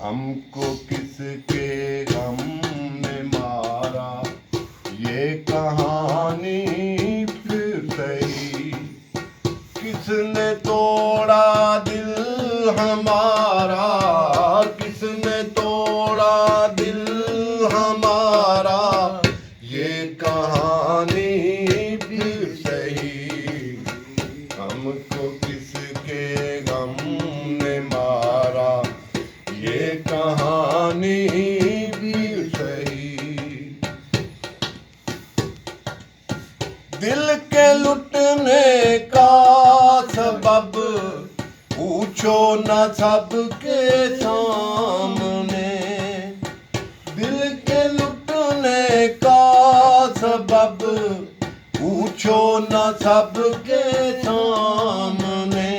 हमको किसके गम ने मारा, ये कहानी फिर सही। किसने तोड़ा दिल हमारा, किसने तोड़ा दिल हमारा, ये कहानी फिर सही। हमको किसके गम ने मारा, ये कहानी भी सही। दिल के लुटने का सबब पूछो न सबके सामने। दिल के लुटने का सबब पूछो न सबके सामने।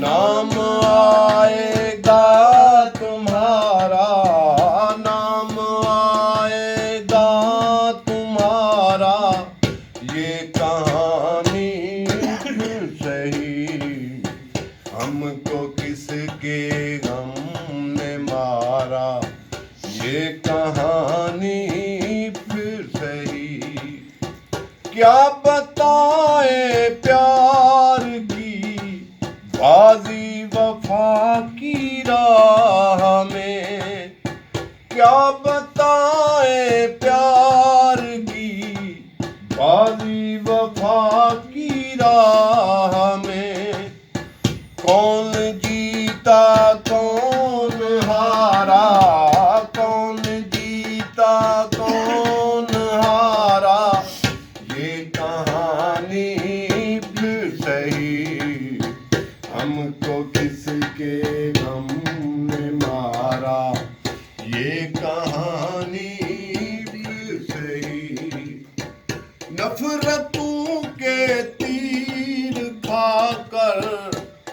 नाम आएगा तुम्हारा, नाम आएगा तुम्हारा, ये कहानी फिर सही। हमको किसके गम ने मारा, ये कहानी फिर सही। क्या बताए प्यार की बाजी वफा की राह में। क्या बताए प्यार की बाजी वफा की राह में। कौन जीता कौन हारा, कौन जीता कौन हारा, ये कहानी फिर सही। हमको किसके गम ने मारा, ये कहानी फिर सही। नफरतों के तीर खाकर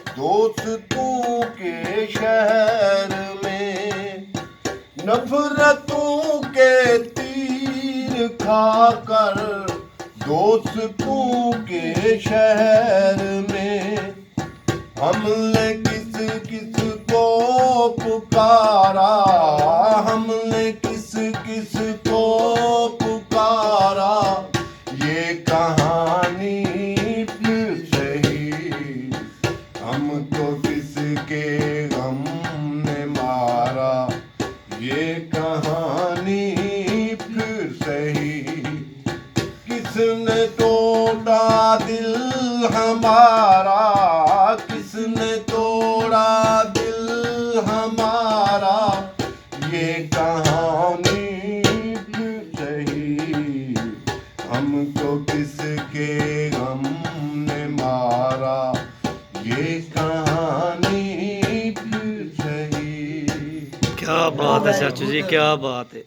दोस्तों के शहर में। नफरतों के तीर खाकर दोस्तों के शहर में। हमने किस किस को पुकारा, हमने किस किस को पुकारा, ये कहानी फिर सही। हमको किसके गम ने मारा, ये कहानी फिर सही। किसने तोड़ा दिल हमारा, किसने तोड़ा दिल हमारा, ये कहानी फिर सही। हमको किसके गम ने मारा, ये कहानी फिर सही। क्या बात है चाचू जी, क्या बात है।